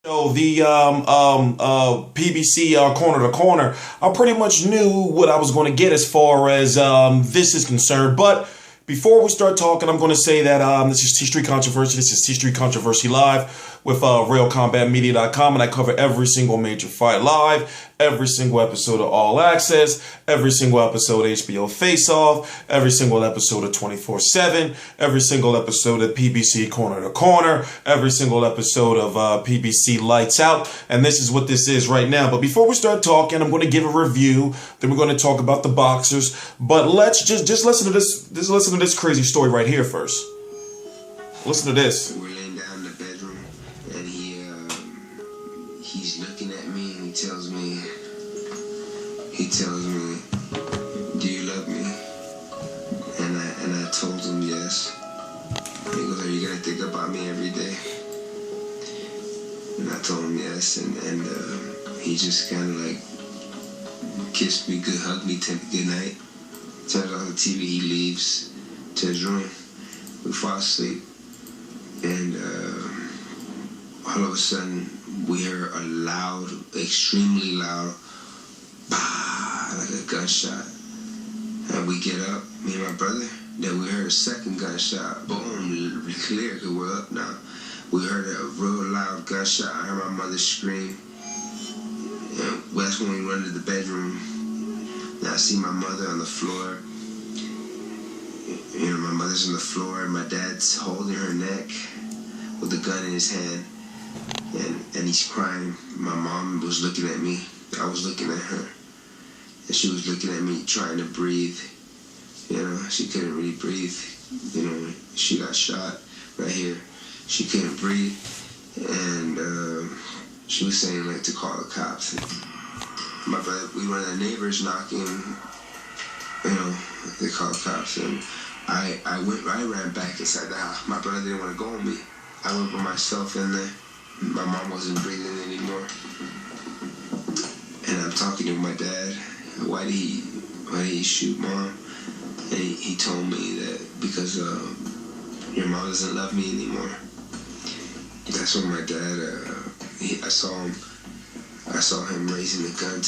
So the PBC corner to corner, I pretty much knew what I was going to get as far as this is concerned. But before we start talking, I'm going to say that this is T Street Controversy. This is T Street Controversy Live with RealCombatMedia.com, and I cover every single major fight live, every single episode of All Access, every single episode of HBO Face Off, every single episode of 24/7, every single episode of PBC Corner to Corner, every single episode of PBC Lights Out, and this is what this is right now. But before we start talking, I'm going to give a review. Then we're going to talk about the boxers. But let's just listen to this. Just listen to this crazy story right here first. Listen to this. We're laying down in the bedroom, and he's looking at me, and he tells me, "Do you love me?" And I told him yes. He goes, "Are you gonna think about me every day?" And I told him yes, and he just kind of like kissed me, hugged me, good night. Turns on the TV, he leaves to his room. We fall asleep, and all of a sudden we hear a loud, extremely loud, bah, like a gunshot. And we get up, me and my brother. Then we heard a second gunshot. Boom, clear, because we're up now. We heard a real loud gunshot. I heard my mother scream. And that's when we run to the bedroom. And I see my mother on the floor. You know, my mother's on the floor, and my dad's holding her neck with a gun in his hand. And he's crying. My mom was looking at me. I was looking at her. And she was looking at me, trying to breathe. You know, she couldn't really breathe. You know, she got shot right here. She couldn't breathe. And she was saying, like, to call the cops. My brother, we were the neighbors knocking. You know, they called the cops. And I ran back inside the house. My brother didn't want to go with me. I went by myself in there. My mom wasn't breathing anymore. And I'm talking to my dad. Why did he shoot Mom? And he told me that because your mom doesn't love me anymore. That's when my dad, I saw him raising the gun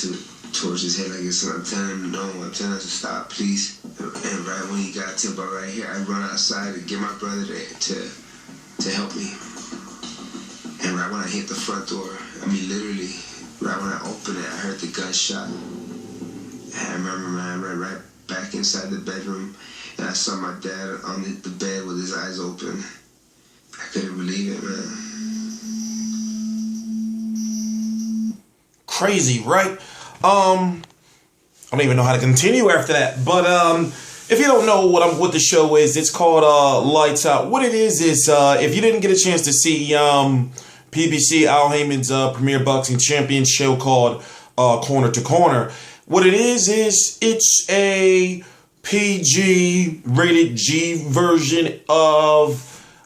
towards his head. I guess I'm telling him no. I'm telling him to stop, please. And right when he got to about right here, I run outside to get my brother to help me. And right when I hit the front door, I mean literally, right when I opened it, I heard the gunshot. And I remember I ran right back inside the bedroom, and I saw my dad on the bed with his eyes open. I couldn't believe it, man. Crazy, right? I don't even know how to continue after that. But if you don't know what the show is, it's called Lights Out. What it is if you didn't get a chance to see PBC Al Haymon's premier boxing champion show called Corner to Corner, what it is it's a PG rated G version of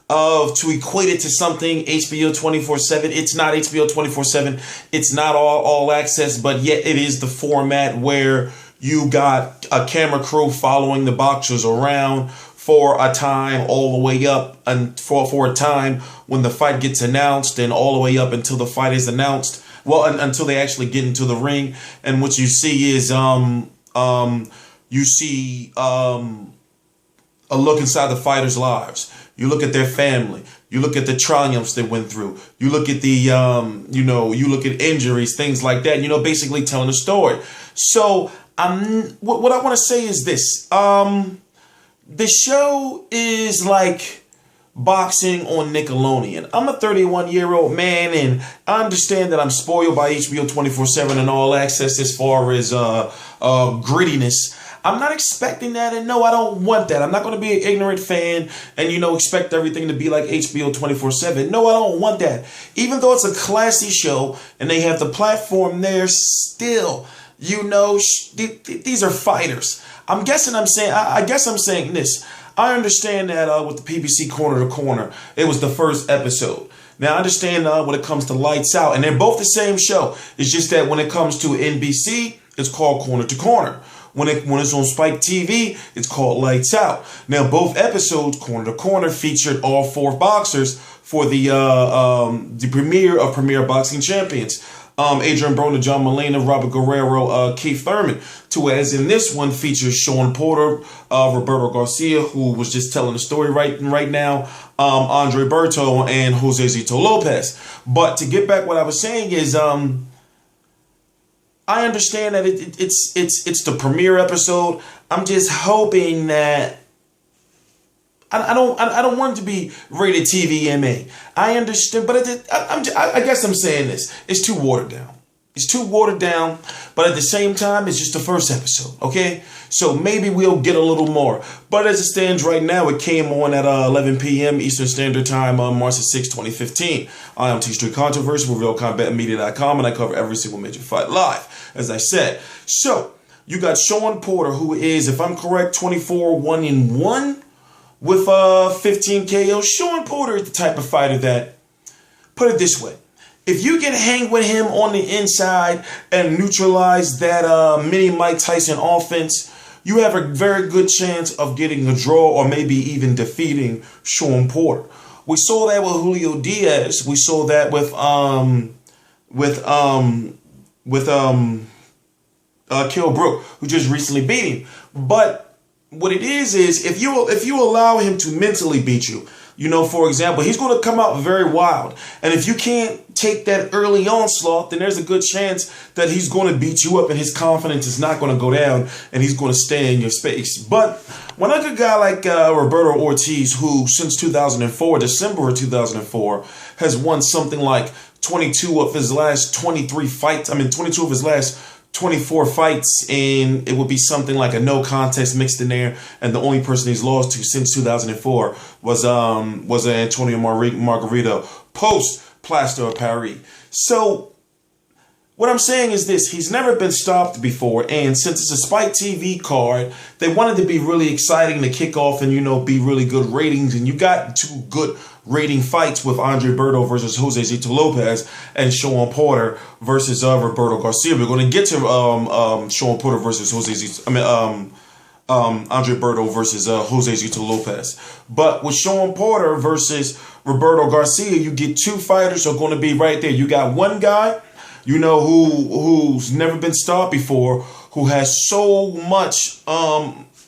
to equate it to something HBO 24/7. It's not HBO 24/7. It's not all access, but yet it is the format where you got a camera crew following the boxers around for a time all the way up and for a time when the fight gets announced, and all the way up until the fight is announced. Well, until they actually get into the ring. And what you see is you see a look inside the fighters' lives. You look at their family. You look at the triumphs they went through. You look at the, you look at injuries, things like that. You know, basically telling a story. So what I want to say is this. The show is like boxing on Nickelodeon. I'm a 31-year-old man, and I understand that I'm spoiled by HBO 24/7 and All Access as far as grittiness. I'm not expecting that, and no, I don't want that. I'm not going to be an ignorant fan and, expect everything to be like HBO 24/7. No, I don't want that. Even though it's a classy show and they have the platform there, still, these are fighters. I guess I'm saying this. I understand that with the PBC Corner to Corner, it was the first episode. Now, I understand when it comes to Lights Out, and they're both the same show. It's just that when it comes to NBC, it's called Corner to Corner. When it's on Spike TV, it's called Lights Out. Now, both episodes, corner to corner, featured all 4 boxers for the premiere of Premier Boxing Champions. Adrian Broner, John Molina, Robert Guerrero, Keith Thurman. As in this one features Shawn Porter, Roberto Garcia, who was just telling the story right now, Andre Berto, and Josesito Lopez. But to get back, what I was saying is, I understand that it's the premiere episode. I'm just hoping that I don't want it to be rated TVMA. I understand, but I guess I'm saying this. It's too watered down. It's too watered down, but at the same time, it's just the first episode, okay? So maybe we'll get a little more. But as it stands right now, it came on at 11 p.m. Eastern Standard Time on March 6, 2015. I am T-Street Controversy with RealCombatMedia.com, and I cover every single major fight live, as I said. So, you got Shawn Porter, who is, if I'm correct, 24-1-1 with 15 KO. Shawn Porter is the type of fighter that, put it this way, if you can hang with him on the inside and neutralize that mini Mike Tyson offense, you have a very good chance of getting a draw or maybe even defeating Shawn Porter. We saw that with Julio Diaz. We saw that with Kell Brook, who just recently beat him. But what it is if you allow him to mentally beat you, you know, for example, he's going to come out very wild. And if you can't take that early onslaught, then there's a good chance that he's going to beat you up and his confidence is not going to go down and he's going to stay in your space. But when a good guy like Roberto Ortiz, who since 2004, December of 2004, has won something like 22 of his last 23 fights, 22 of his last 24 fights, and it would be something like a no contest mixed in there, and the only person he's lost to since 2004 was Antonio Margarito post Plaster of Paris. So what I'm saying is this: he's never been stopped before, and since it's a Spike TV card, they wanted to be really exciting to kick off and, you know, be really good ratings, and you got 2 good rating fights with Andre Berto versus Josesito Lopez and Shawn Porter versus Roberto Garcia. We're going to get to Shawn Porter versus Andre Berto versus Josesito Lopez. But with Shawn Porter versus Roberto Garcia, you get 2 fighters are going to be right there. You got one guy, you know, who's never been stopped before, who has so much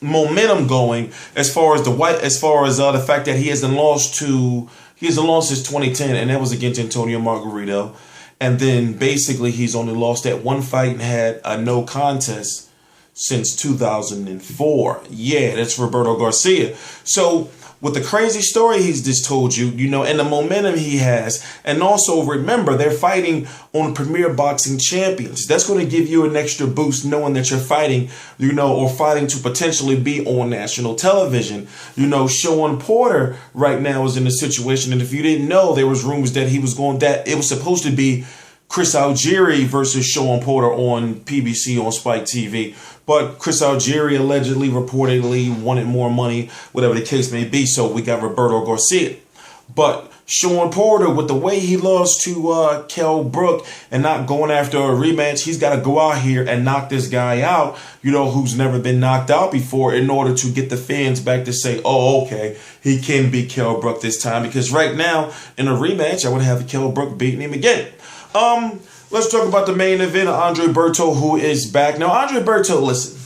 momentum going as far as the fact that he hasn't lost since 2010, and that was against Antonio Margarito. And then basically he's only lost that 1 fight and had a no contest since 2004. Yeah, that's Roberto Garcia. So with the crazy story he's just told you, you know, and the momentum he has, and also remember, they're fighting on Premier Boxing Champions. That's going to give you an extra boost knowing that you're fighting, you know, or fighting to potentially be on national television. You know, Shawn Porter right now is in a situation, and if you didn't know, there was rumors that it was supposed to be Chris Algieri versus Shawn Porter on PBC on Spike TV. But Chris Algieri allegedly, reportedly wanted more money, whatever the case may be. So we got Roberto Garcia. But Shawn Porter, with the way he lost to Kell Brook and not going after a rematch, he's got to go out here and knock this guy out, you know, who's never been knocked out before, in order to get the fans back to say, oh, okay, he can beat Kell Brook this time. Because right now, in a rematch, I would have Kell Brook beating him again. Let's talk about the main event, Andre Berto, who is back. Now, Andre Berto, listen,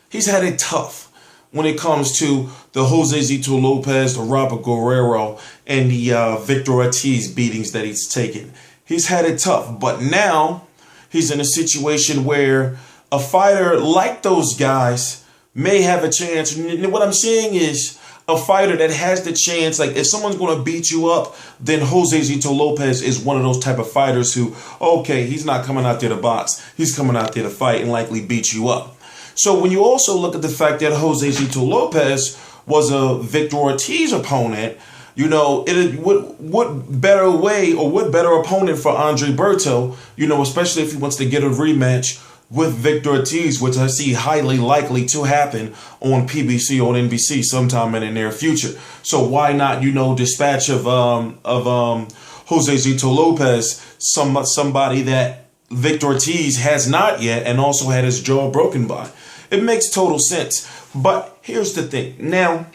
he's had it tough when it comes to the Josesito Lopez, the Robert Guerrero, and the Victor Ortiz beatings that he's taken. He's had it tough, but now he's in a situation where a fighter like those guys may have a chance. And what I'm saying is, a fighter that has the chance, like if someone's going to beat you up, then Josesito Lopez is one of those type of fighters who, okay, he's not coming out there to box. He's coming out there to fight and likely beat you up. So when you also look at the fact that Josesito Lopez was a Victor Ortiz opponent, you know, what better way or what better opponent for Andre Berto, you know, especially if he wants to get a rematch with Victor Ortiz, which I see highly likely to happen on PBC or on NBC sometime in the near future. So why not, you know, dispatch of Josesito Lopez, somebody that Victor Ortiz has not yet, and also had his jaw broken by. It makes total sense. But here's the thing. Now,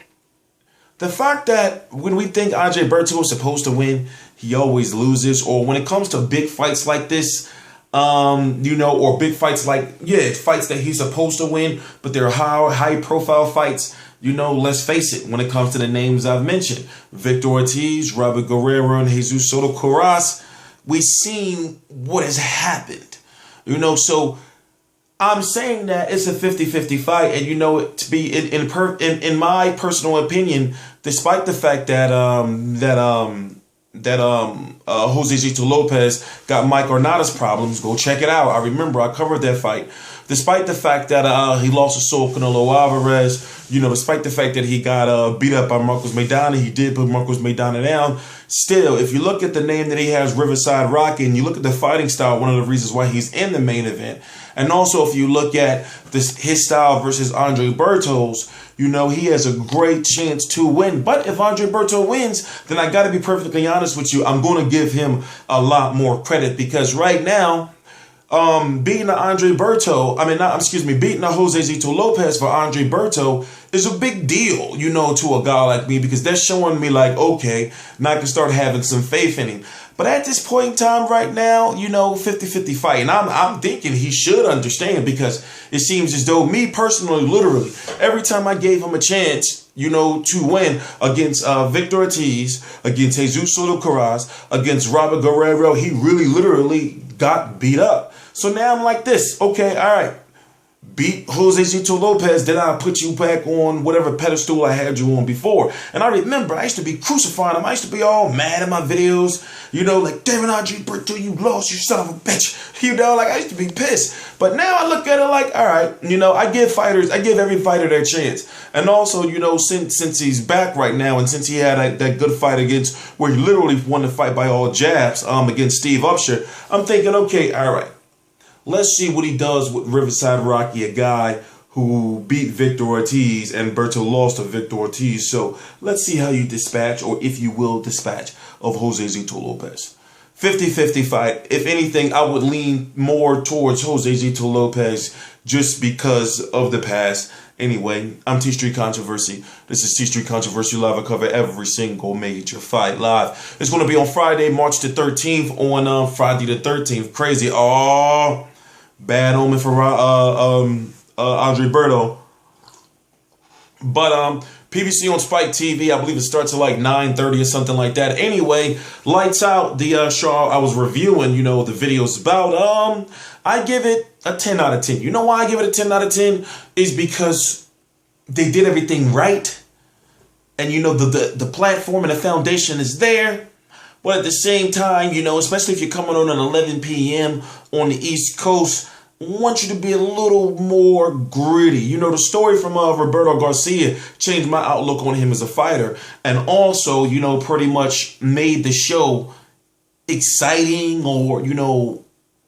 the fact that when we think Andre Berto is supposed to win, he always loses. Or when it comes to big fights like this, or big fights fights that he's supposed to win, but they're high profile fights, let's face it, when it comes to the names I've mentioned, Victor Ortiz, Robert Guerrero, and Josesito Coras, we've seen what has happened. So I'm saying that it's a 50-50 fight, and to be in my personal opinion, despite the fact that Josesito Lopez got Mike Ornada's problems, go check it out. I remember I covered that fight. Despite the fact that he lost to Saul Canelo Alvarez, despite the fact that he got beat up by Marcos Maidana, he did put Marcos Maidana down. Still, if you look at the name that he has, Riverside Rocky, and you look at the fighting style, one of the reasons why he's in the main event, and also if you look at his style versus Andre Berto's, he has a great chance to win. But if Andre Berto wins, then I got to be perfectly honest with you, I'm going to give him a lot more credit, because right now, beating a Josesito Lopez for Andre Berto is a big deal, to a guy like me, because that's showing me like, okay, now I can start having some faith in him. But at this point in time right now, 50-50 fight. And I'm thinking he should understand, because it seems as though me personally, literally, every time I gave him a chance, to win against Victor Ortiz, against Josesito Coras, against Robert Guerrero, he really literally got beat up. So now I'm like this. Okay, all right. Beat Josesito Lopez, then I'll put you back on whatever pedestal I had you on before. And I remember I used to be crucifying him. I used to be all mad in my videos. Like, damn it, Andre Berto, you lost, you son of a bitch. I used to be pissed. But now I look at it like, all right, I give every fighter their chance. And also, since he's back right now, and since he had that good fight against, where he literally won the fight by all jabs, against Steve Upshur, I'm thinking, okay, all right. Let's see what he does with Riverside Rocky, a guy who beat Victor Ortiz, and Berto lost to Victor Ortiz. So let's see how you dispatch, or if you will dispatch, of Josesito Lopez. 50-50 fight. If anything, I would lean more towards Josesito Lopez just because of the past. Anyway, I'm T-Street Controversy. This is T-Street Controversy Live. I cover every single major fight live. It's going to be on Friday, March the 13th, on Friday the 13th. Crazy. Oh, bad omen for Andre Berto. But PBC on Spike TV, I believe it starts at like 9:30 or something like that. Anyway, lights out. The show I was reviewing, the videos about, I give it a 10 out of 10. You know why I give it a 10 out of 10? Is because they did everything right. And the platform and the foundation is there. But at the same time, especially if you're coming on at 11 p.m. on the East Coast, I want you to be a little more gritty. The story from Roberto Garcia changed my outlook on him as a fighter. And also, pretty much made the show exciting, or,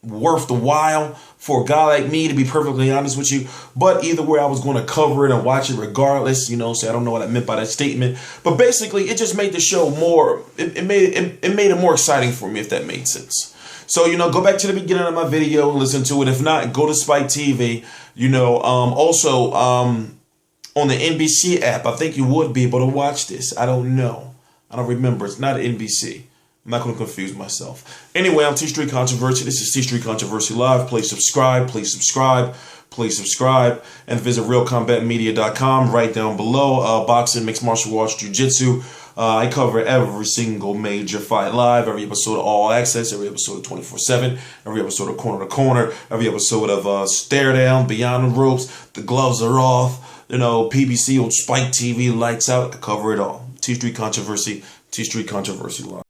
worth the while for a guy like me, to be perfectly honest with you. But either way, I was going to cover it and watch it regardless, so I don't know what I meant by that statement. But basically, it just made the show more, it made it more exciting for me, if that made sense. So, go back to the beginning of my video and listen to it. If not, go to Spike TV. Also, on the NBC app, I think you would be able to watch this. I don't know. I don't remember. It's not NBC. I'm not going to confuse myself. Anyway, I'm T-Street Controversy. This is T-Street Controversy Live. Please subscribe. Please subscribe. Please subscribe. And visit realcombatmedia.com right down below. Boxing, mixed martial arts, jiu-jitsu. I cover every single major fight live. Every episode of All Access. Every episode of 24/7. Every episode of Corner to Corner. Every episode of Stare Down, Beyond the Ropes. The gloves are off. PBC on Spike TV. Lights out. I cover it all. T-Street Controversy. T-Street Controversy Live.